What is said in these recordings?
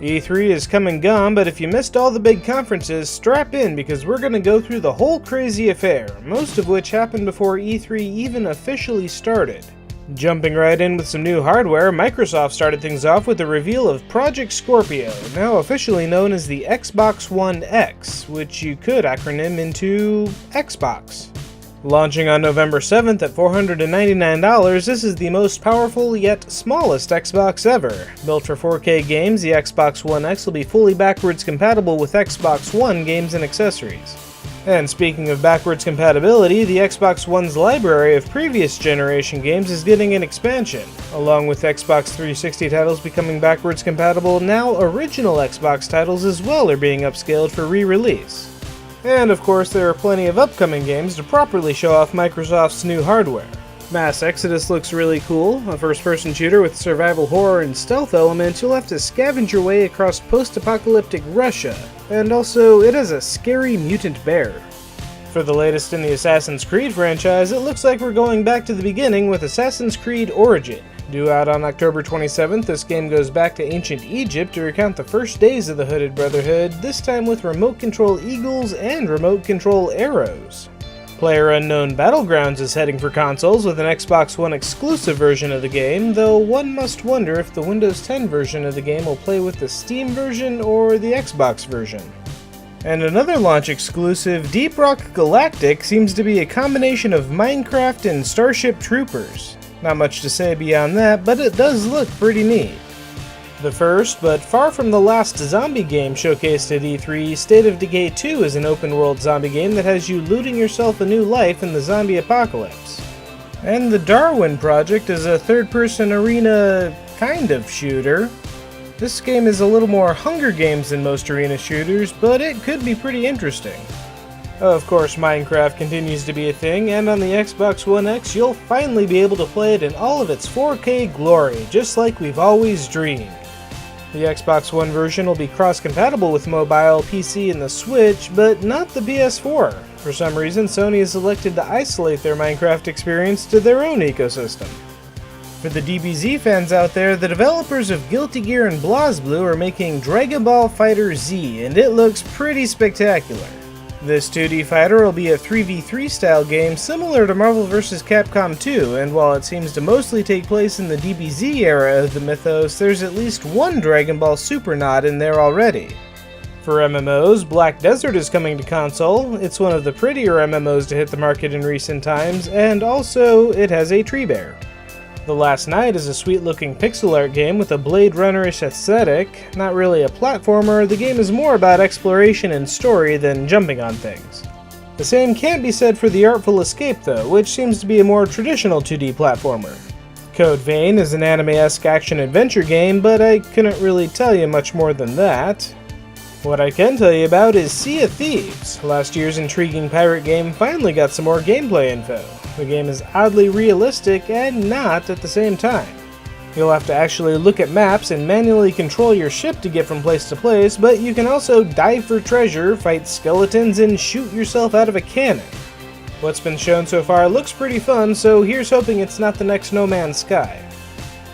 E3 is come and gone, but if you missed all the big conferences, strap in because we're going to go through the whole crazy affair, most of which happened before E3 even officially started. Jumping right in with some new hardware, Microsoft started things off with the reveal of Project Scorpio, now officially known as the Xbox One X, which you could acronym into Xbox. Launching on November 7th at $499, this is the most powerful yet smallest Xbox ever. Built for 4K games, the Xbox One X will be fully backwards compatible with Xbox One games and accessories. And speaking of backwards compatibility, the Xbox One's library of previous generation games is getting an expansion. Along with Xbox 360 titles becoming backwards compatible, now original Xbox titles as well are being upscaled for re-release. And of course, there are plenty of upcoming games to properly show off Microsoft's new hardware. Mass Exodus looks really cool, a first-person shooter with survival horror and stealth elements. You'll have to scavenge your way across post-apocalyptic Russia, and also it has a scary mutant bear. For the latest in the Assassin's Creed franchise, it looks like we're going back to the beginning with Assassin's Creed Origin. Due out on October 27th, this game goes back to ancient Egypt to recount the first days of the Hooded Brotherhood, this time with remote control eagles and remote control arrows. PlayerUnknown Battlegrounds is heading for consoles with an Xbox One exclusive version of the game, though one must wonder if the Windows 10 version of the game will play with the Steam version or the Xbox version. And another launch exclusive, Deep Rock Galactic, seems to be a combination of Minecraft and Starship Troopers. Not much to say beyond that, but it does look pretty neat. The first, but far from the last zombie game showcased at E3, State of Decay 2 is an open-world zombie game that has you looting yourself a new life in the zombie apocalypse. And the Darwin Project is a third-person arena kind of shooter. This game is a little more Hunger Games than most arena shooters, but it could be pretty interesting. Of course, Minecraft continues to be a thing, and on the Xbox One X, you'll finally be able to play it in all of its 4K glory, just like we've always dreamed. The Xbox One version will be cross-compatible with mobile, PC, and the Switch, but not the PS4. For some reason, Sony has elected to isolate their Minecraft experience to their own ecosystem. For the DBZ fans out there, the developers of Guilty Gear and BlazBlue are making Dragon Ball FighterZ, and it looks pretty spectacular. This 2D fighter will be a 3v3 style game similar to Marvel vs. Capcom 2, and while it seems to mostly take place in the DBZ era of the mythos, there's at least one Dragon Ball Super nod in there already. For MMOs, Black Desert is coming to console. It's one of the prettier MMOs to hit the market in recent times, and also it has a tree bear. The Last Night is a sweet-looking pixel art game with a Blade Runner-ish aesthetic. Not really a platformer, the game is more about exploration and story than jumping on things. The same can't be said for The Artful Escape though, which seems to be a more traditional 2D platformer. Code Vein is an anime-esque action-adventure game, but I couldn't really tell you much more than that. What I can tell you about is Sea of Thieves. Last year's intriguing pirate game finally got some more gameplay info. The game is oddly realistic and not at the same time. You'll have to actually look at maps and manually control your ship to get from place to place, but you can also dive for treasure, fight skeletons, and shoot yourself out of a cannon. What's been shown so far looks pretty fun, so here's hoping it's not the next No Man's Sky.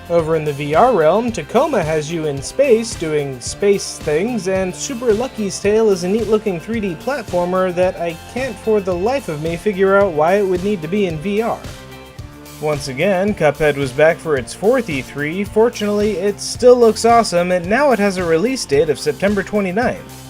Over in the VR realm, Tacoma has you in space doing space things, and Super Lucky's Tale is a neat-looking 3D platformer that I can't for the life of me figure out why it would need to be in VR. Once again, Cuphead was back for its fourth E3. Fortunately, it still looks awesome, and now it has a release date of September 29th.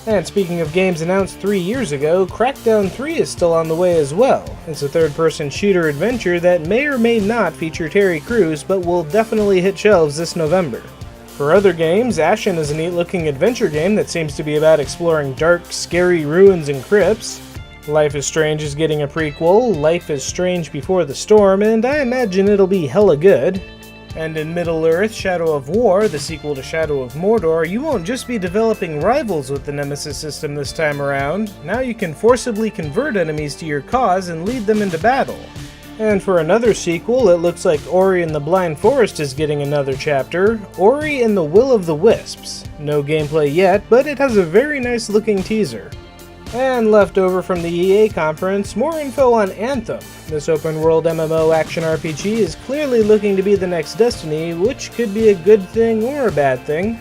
And speaking of games announced 3 years ago, Crackdown 3 is still on the way as well. It's a third-person shooter adventure that may or may not feature Terry Crews, but will definitely hit shelves this November. For other games, Ashen is a neat-looking adventure game that seems to be about exploring dark, scary ruins and crypts. Life is Strange is getting a prequel, Life is Strange Before the Storm, and I imagine it'll be hella good. And in Middle-earth, Shadow of War, the sequel to Shadow of Mordor, you won't just be developing rivals with the Nemesis system this time around. Now you can forcibly convert enemies to your cause and lead them into battle. And for another sequel, it looks like Ori and the Blind Forest is getting another chapter, Ori and the Will of the Wisps. No gameplay yet, but it has a very nice looking teaser. And left over from the EA conference, more info on Anthem. This open-world MMO action RPG is clearly looking to be the next Destiny, which could be a good thing or a bad thing.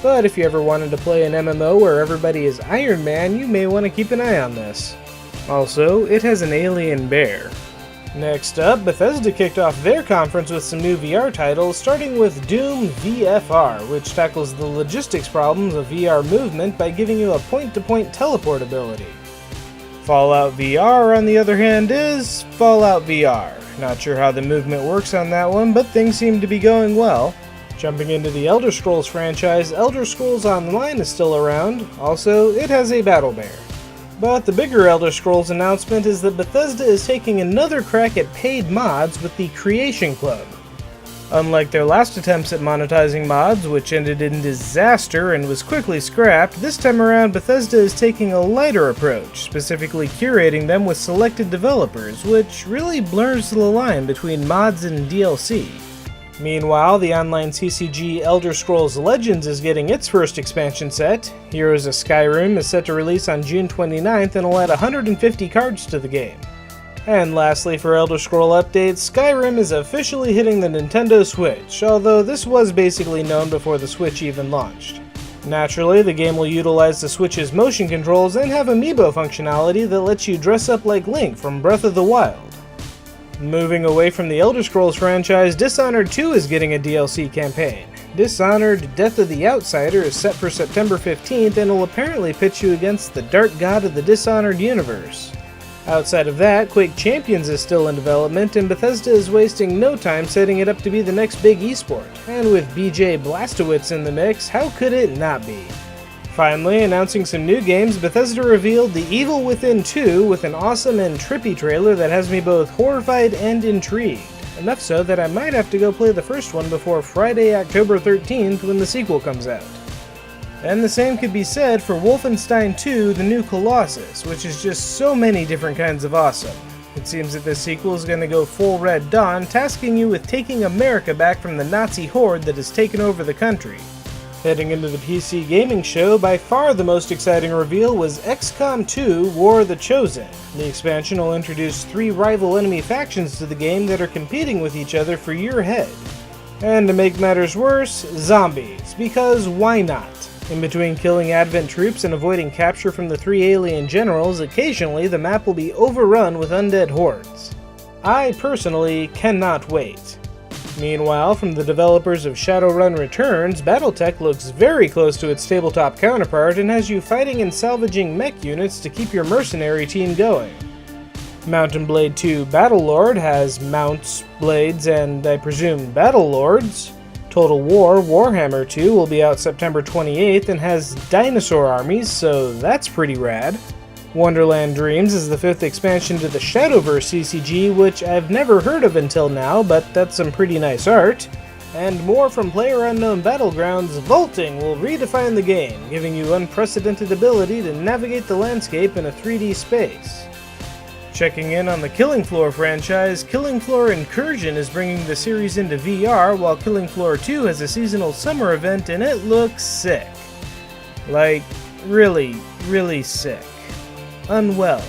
but if you ever wanted to play an MMO where everybody is Iron Man, you may want to keep an eye on this. Also, it has an alien bear. Next up, Bethesda kicked off their conference with some new VR titles, starting with Doom VFR, which tackles the logistics problems of VR movement by giving you a point-to-point teleport ability. Fallout VR, on the other hand, is Fallout VR. Not sure how the movement works on that one, but things seem to be going well. Jumping into the Elder Scrolls franchise, Elder Scrolls Online is still around. Also, it has a battle bear. But the bigger Elder Scrolls announcement is that Bethesda is taking another crack at paid mods with the Creation Club. Unlike their last attempts at monetizing mods, which ended in disaster and was quickly scrapped, this time around Bethesda is taking a lighter approach, specifically curating them with selected developers, which really blurs the line between mods and DLC. Meanwhile, the online CCG Elder Scrolls Legends is getting its first expansion set. Heroes of Skyrim is set to release on June 29th and will add 150 cards to the game. And lastly, for Elder Scroll updates, Skyrim is officially hitting the Nintendo Switch, although this was basically known before the Switch even launched. Naturally, the game will utilize the Switch's motion controls and have amiibo functionality that lets you dress up like Link from Breath of the Wild. Moving away from the Elder Scrolls franchise, Dishonored 2 is getting a DLC campaign. Dishonored Death of the Outsider is set for September 15th and will apparently pitch you against the dark god of the Dishonored universe. Outside of that, Quake Champions is still in development, and Bethesda is wasting no time setting it up to be the next big esport. And with BJ Blazkowicz in the mix, how could it not be? Finally, announcing some new games, Bethesda revealed The Evil Within 2 with an awesome and trippy trailer that has me both horrified and intrigued. Enough so that I might have to go play the first one before Friday, October 13th when the sequel comes out. And the same could be said for Wolfenstein 2: The New Colossus, which is just so many different kinds of awesome. It seems that this sequel is going to go full Red Dawn, tasking you with taking America back from the Nazi horde that has taken over the country. Heading into the PC gaming show, by far the most exciting reveal was XCOM 2: War of the Chosen. The expansion will introduce 3 rival enemy factions to the game that are competing with each other for your head. And to make matters worse, zombies, because why not? In between killing Advent troops and avoiding capture from the 3 alien generals, occasionally the map will be overrun with undead hordes. I personally cannot wait. Meanwhile, from the developers of Shadowrun Returns, Battletech looks very close to its tabletop counterpart and has you fighting and salvaging mech units to keep your mercenary team going. Mount & Blade 2 Battlelord has mounts, blades, and I presume battlelords. Total War Warhammer 2 will be out September 28th and has dinosaur armies, so that's pretty rad. Wonderland Dreams is the 5th expansion to the Shadowverse CCG, which I've never heard of until now, but that's some pretty nice art. And more from PlayerUnknown Battlegrounds, Vaulting will redefine the game, giving you unprecedented ability to navigate the landscape in a 3D space. Checking in on the Killing Floor franchise, Killing Floor Incursion is bringing the series into VR, while Killing Floor 2 has a seasonal summer event and it looks sick. Like, really, really sick. Unwell.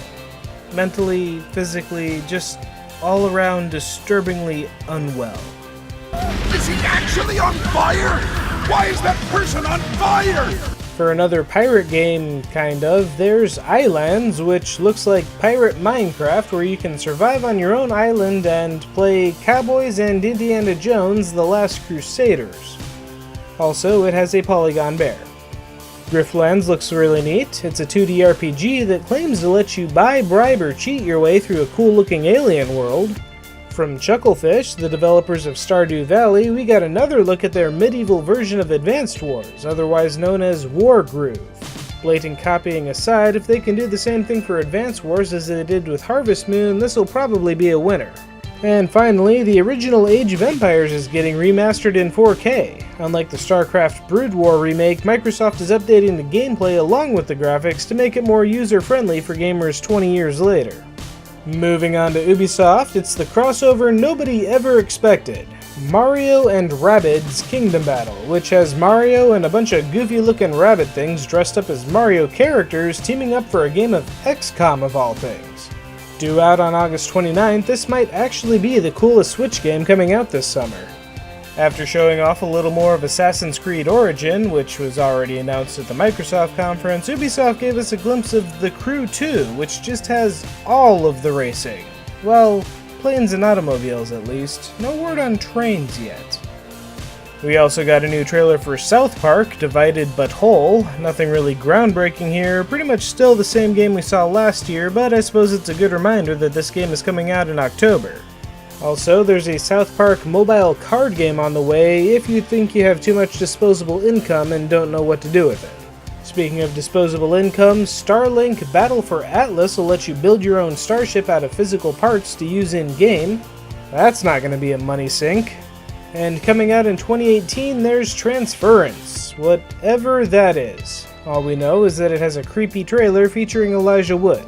Mentally, physically, just all around disturbingly unwell. Is he actually on fire? Why is that person on fire? For another pirate game, kind of, there's Islands, which looks like pirate Minecraft, where you can survive on your own island and play Cowboys and Indiana Jones: The Last Crusaders. Also, it has a polygon bear. Griftlands looks really neat. It's a 2D RPG that claims to let you buy, bribe, or cheat your way through a cool-looking alien world. From Chucklefish, the developers of Stardew Valley, we got another look at their medieval version of Advanced Wars, otherwise known as Wargroove. Blatant copying aside, if they can do the same thing for Advance Wars as they did with Harvest Moon, this will probably be a winner. And finally, the original Age of Empires is getting remastered in 4K. Unlike the StarCraft Brood War remake, Microsoft is updating the gameplay along with the graphics to make it more user-friendly for gamers 20 years later. Moving on to Ubisoft, it's the crossover nobody ever expected. Mario and Rabbids Kingdom Battle, which has Mario and a bunch of goofy-looking rabbit things dressed up as Mario characters teaming up for a game of XCOM of all things. Due out on August 29th, this might actually be the coolest Switch game coming out this summer. After showing off a little more of Assassin's Creed Origin, which was already announced at the Microsoft conference, Ubisoft gave us a glimpse of The Crew 2, which just has all of the racing. Well, planes and automobiles at least. No word on trains yet. We also got a new trailer for South Park, Divided But Whole. Nothing really groundbreaking here, pretty much still the same game we saw last year, but I suppose it's a good reminder that this game is coming out in October. Also, there's a South Park mobile card game on the way if you think you have too much disposable income and don't know what to do with it. Speaking of disposable income, Starlink Battle for Atlas will let you build your own starship out of physical parts to use in-game. That's not going to be a money sink. And coming out in 2018, there's Transference, whatever that is. All we know is that it has a creepy trailer featuring Elijah Wood.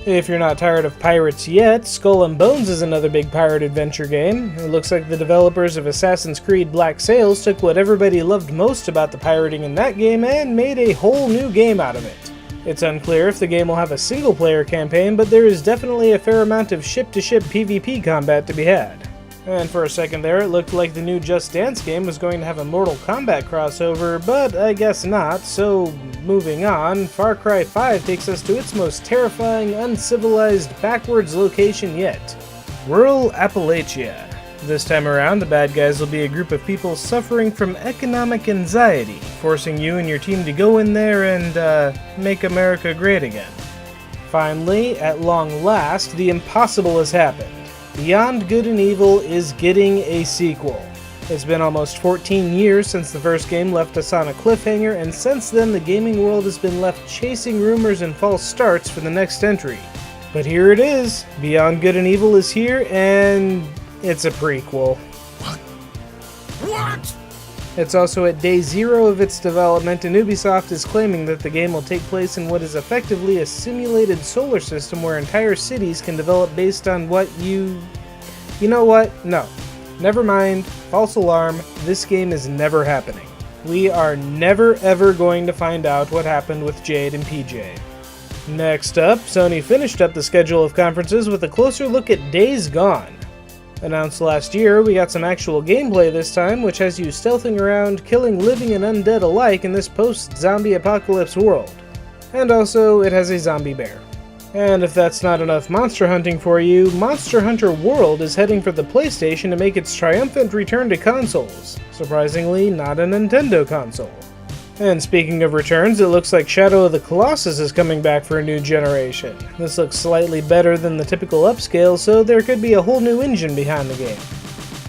If you're not tired of pirates yet, Skull and Bones is another big pirate adventure game. It looks like the developers of Assassin's Creed Black Sails took what everybody loved most about the pirating in that game and made a whole new game out of it. It's unclear if the game will have a single-player campaign, but there is definitely a fair amount of ship-to-ship PvP combat to be had. And for a second there, it looked like the new Just Dance game was going to have a Mortal Kombat crossover, but I guess not, so moving on, Far Cry 5 takes us to its most terrifying, uncivilized, backwards location yet. Rural Appalachia. This time around, the bad guys will be a group of people suffering from economic anxiety, forcing you and your team to go in there and, make America great again. Finally, at long last, the impossible has happened. Beyond Good and Evil is getting a sequel. It's been almost 14 years since the first game left us on a cliffhanger, and since then the gaming world has been left chasing rumors and false starts for the next entry. But here it is. Beyond Good and Evil is here, and it's a prequel. What? It's also at day 0 of its development, and Ubisoft is claiming that the game will take place in what is effectively a simulated solar system where entire cities can develop based on what you know what? No. Never mind. False alarm. This game is never happening. We are never ever going to find out what happened with Jade and PJ. Next up, Sony finished up the schedule of conferences with a closer look at Days Gone. Announced last year, we got some actual gameplay this time, which has you stealthing around, killing living and undead alike in this post-zombie apocalypse world. And also, it has a zombie bear. And if that's not enough monster hunting for you, Monster Hunter World is heading for the PlayStation to make its triumphant return to consoles. Surprisingly, not a Nintendo console. And speaking of returns, it looks like Shadow of the Colossus is coming back for a new generation. This looks slightly better than the typical upscale, so there could be a whole new engine behind the game.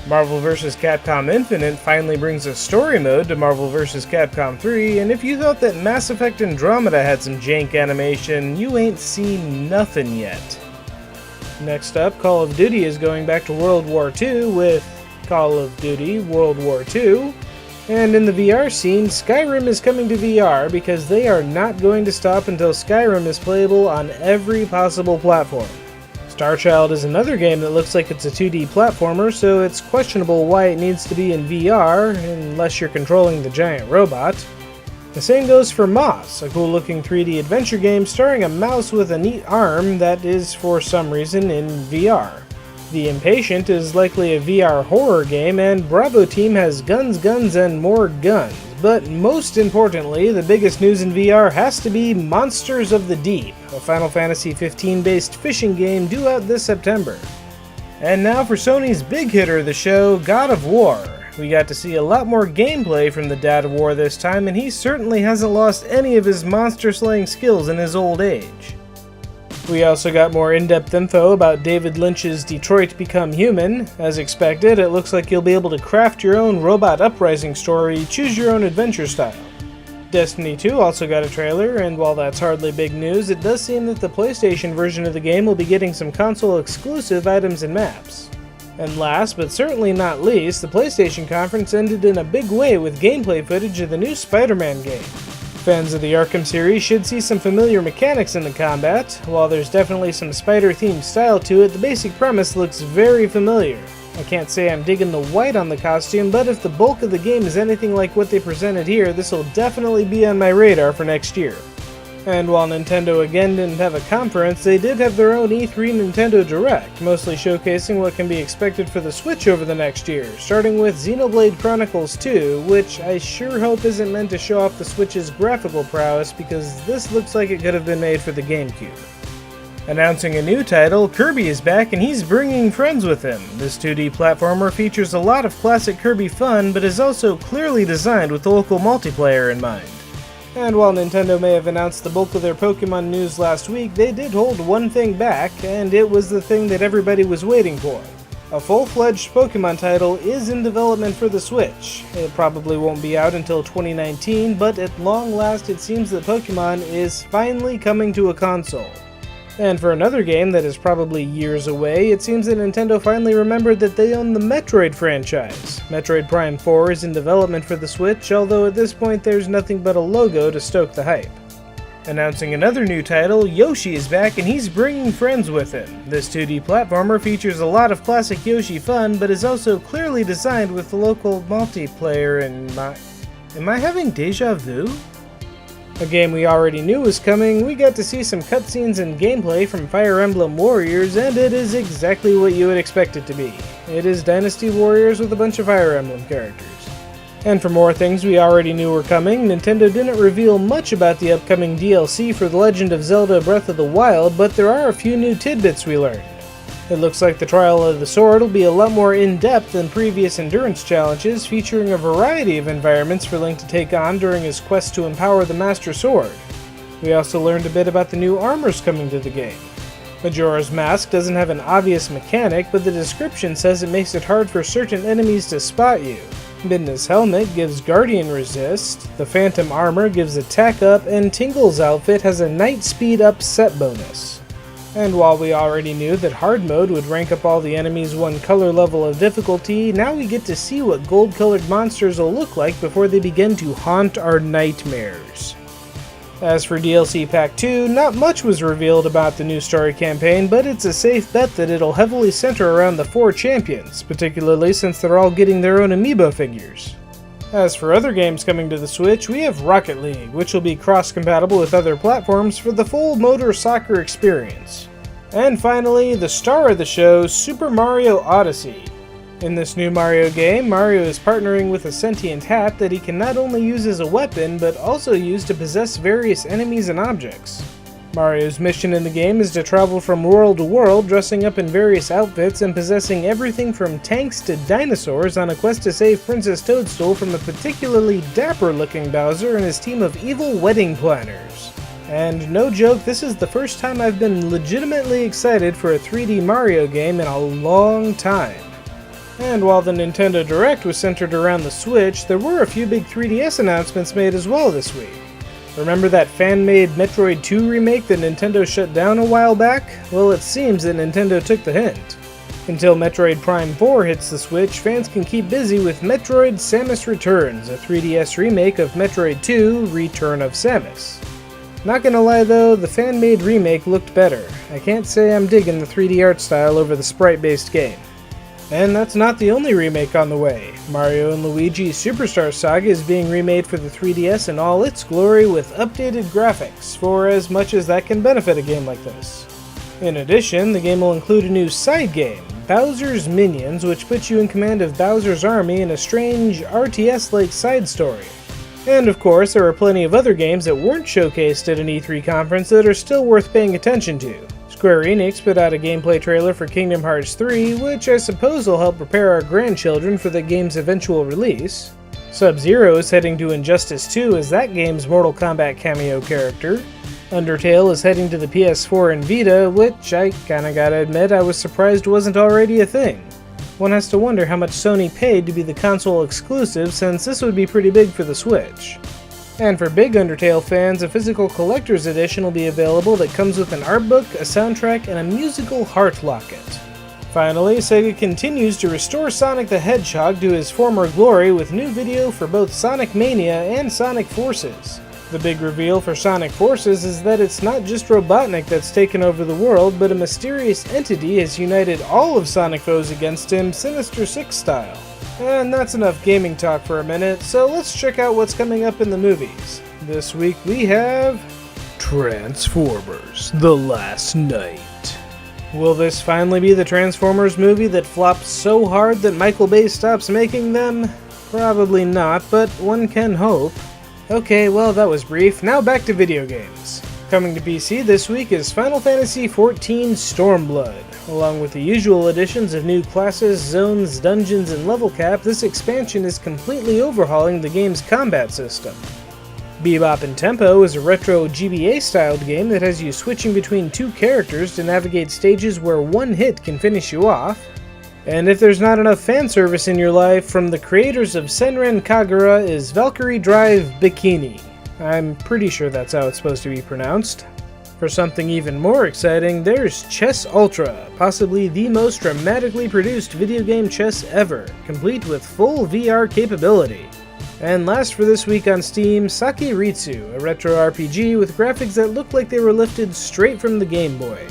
Marvel vs. Capcom Infinite finally brings a story mode to Marvel vs. Capcom 3, and if you thought that Mass Effect Andromeda had some jank animation, you ain't seen nothing yet. Next up, Call of Duty is going back to World War II with Call of Duty World War II. And in the VR scene, Skyrim is coming to VR because they are not going to stop until Skyrim is playable on every possible platform. Starchild is another game that looks like it's a 2D platformer, so it's questionable why it needs to be in VR, unless you're controlling the giant robot. The same goes for Moss, a cool looking 3D adventure game starring a mouse with a neat arm that is, for some reason, in VR. The Impatient is likely a VR horror game, and Bravo Team has guns, and more guns. But most importantly, the biggest news in VR has to be Monsters of the Deep, a Final Fantasy XV based fishing game due out this September. And now for Sony's big hitter of the show, God of War. We got to see a lot more gameplay from the Dad of War this time, and he certainly hasn't lost any of his monster slaying skills in his old age. We also got more in-depth info about David Lynch's Detroit Become Human. As expected, it looks like you'll be able to craft your own robot uprising story, choose your own adventure style. Destiny 2 also got a trailer, and while that's hardly big news, it does seem that the PlayStation version of the game will be getting some console-exclusive items and maps. And last, but certainly not least, the PlayStation conference ended in a big way with gameplay footage of the new Spider-Man game. Fans of the Arkham series should see some familiar mechanics in the combat. While there's definitely some spider-themed style to it, the basic premise looks very familiar. I can't say I'm digging the white on the costume, but if the bulk of the game is anything like what they presented here, this will definitely be on my radar for next year. And while Nintendo again didn't have a conference, they did have their own E3 Nintendo Direct, mostly showcasing what can be expected for the Switch over the next year, starting with Xenoblade Chronicles 2, which I sure hope isn't meant to show off the Switch's graphical prowess, because this looks like it could have been made for the GameCube. Announcing a new title, Kirby is back and he's bringing friends with him. This 2D platformer features a lot of classic Kirby fun, but is also clearly designed with local multiplayer in mind. And while Nintendo may have announced the bulk of their Pokemon news last week, they did hold one thing back, and it was the thing that everybody was waiting for. A full-fledged Pokemon title is in development for the Switch. It probably won't be out until 2019, but at long last it seems that Pokemon is finally coming to a console. And for another game that is probably years away, it seems that Nintendo finally remembered that they own the Metroid franchise. Metroid Prime 4 is in development for the Switch, although at this point there's nothing but a logo to stoke the hype. Announcing another new title, Yoshi is back and he's bringing friends with him. This 2D platformer features a lot of classic Yoshi fun, but is also clearly designed with the local multiplayer in mind. Am I having deja vu? A game we already knew was coming, we got to see some cutscenes and gameplay from Fire Emblem Warriors, and it is exactly what you would expect it to be. It is Dynasty Warriors with a bunch of Fire Emblem characters. And for more things we already knew were coming, Nintendo didn't reveal much about the upcoming DLC for The Legend of Zelda Breath of the Wild, but there are a few new tidbits we learned. It looks like the Trial of the Sword will be a lot more in-depth than previous endurance challenges, featuring a variety of environments for Link to take on during his quest to empower the Master Sword. We also learned a bit about the new armors coming to the game. Majora's Mask doesn't have an obvious mechanic, but the description says it makes it hard for certain enemies to spot you. Midna's helmet gives Guardian Resist, the Phantom armor gives attack up, and Tingle's outfit has a night speed up set bonus. And while we already knew that hard mode would rank up all the enemies one color level of difficulty, now we get to see what gold-colored monsters will look like before they begin to haunt our nightmares. As for DLC Pack 2, not much was revealed about the new story campaign, but it's a safe bet that it'll heavily center around the 4 champions, particularly since they're all getting their own amiibo figures. As for other games coming to the Switch, we have Rocket League, which will be cross-compatible with other platforms for the full motor soccer experience. And finally, the star of the show, Super Mario Odyssey. In this new Mario game, Mario is partnering with a sentient hat that he can not only use as a weapon, but also use to possess various enemies and objects. Mario's mission in the game is to travel from world to world, dressing up in various outfits and possessing everything from tanks to dinosaurs on a quest to save Princess Toadstool from a particularly dapper-looking Bowser and his team of evil wedding planners. And no joke, this is the first time I've been legitimately excited for a 3D Mario game in a long time. And while the Nintendo Direct was centered around the Switch, there were a few big 3DS announcements made as well this week. Remember that fan-made Metroid 2 remake that Nintendo shut down a while back? Well, it seems that Nintendo took the hint. Until Metroid Prime 4 hits the Switch, fans can keep busy with Metroid Samus Returns, a 3DS remake of Metroid 2 Return of Samus. Not gonna lie though, the fan-made remake looked better. I can't say I'm digging the 3D art style over the sprite-based game. And that's not the only remake on the way. Mario & Luigi's Superstar Saga is being remade for the 3DS in all its glory with updated graphics, for as much as that can benefit a game like this. In addition, the game will include a new side game, Bowser's Minions, which puts you in command of Bowser's army in a strange RTS-like side story. And of course, there are plenty of other games that weren't showcased at an E3 conference that are still worth paying attention to. Square Enix put out a gameplay trailer for Kingdom Hearts 3, which I suppose will help prepare our grandchildren for the game's eventual release. Sub-Zero is heading to Injustice 2 as that game's Mortal Kombat cameo character. Undertale is heading to the PS4 and Vita, which I kinda gotta admit I was surprised wasn't already a thing. One has to wonder how much Sony paid to be the console exclusive, since this would be pretty big for the Switch. And for big Undertale fans, a physical collector's edition will be available that comes with an art book, a soundtrack, and a musical heart locket. Finally, Sega continues to restore Sonic the Hedgehog to his former glory with new video for both Sonic Mania and Sonic Forces. The big reveal for Sonic Forces is that it's not just Robotnik that's taken over the world, but a mysterious entity has united all of Sonic foes against him, Sinister Six style. And that's enough gaming talk for a minute, so let's check out what's coming up in the movies. This week we have Transformers: The Last Night. Will this finally be the Transformers movie that flops so hard that Michael Bay stops making them? Probably not, but one can hope. Okay, well that was brief, now back to video games. Coming to PC this week is Final Fantasy XIV Stormblood. Along with the usual additions of new classes, zones, dungeons, and level cap, this expansion is completely overhauling the game's combat system. Bebop and Tempo is a retro GBA-styled game that has you switching between two characters to navigate stages where one hit can finish you off. And if there's not enough fan service in your life, from the creators of Senran Kagura is Valkyrie Drive Bikini. I'm pretty sure that's how it's supposed to be pronounced. For something even more exciting, there's Chess Ultra, possibly the most dramatically produced video game chess ever, complete with full VR capability. And last for this week on Steam, Sake Ritsu, a retro RPG with graphics that look like they were lifted straight from the Game Boy.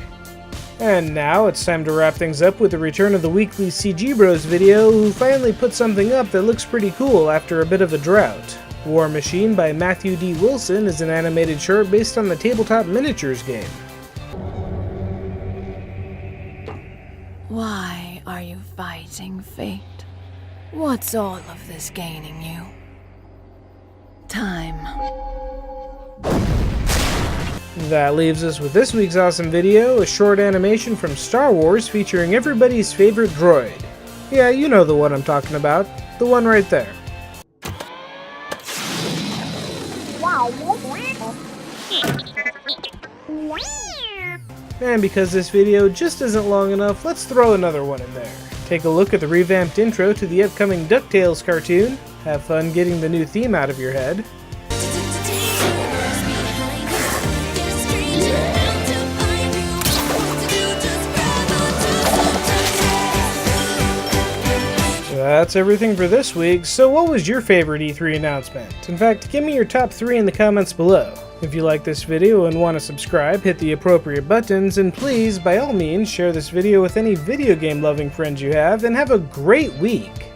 And now it's time to wrap things up with the return of the weekly CGBros video, who finally put something up that looks pretty cool after a bit of a drought. War Machine by Matthew D. Wilson is an animated short based on the tabletop miniatures game. Why are you fighting fate? What's all of this gaining you? Time. That leaves us with this week's awesome video, a short animation from Star Wars featuring everybody's favorite droid. Yeah, you know the one I'm talking about. The one right there. And because this video just isn't long enough, let's throw another one in there. Take a look at the revamped intro to the upcoming DuckTales cartoon. Have fun getting the new theme out of your head. That's everything for this week, so what was your favorite E3 announcement? In fact, give me your top 3 in the comments below. If you like this video and want to subscribe, hit the appropriate buttons, and please, by all means, share this video with any video game loving friends you have, and have a great week!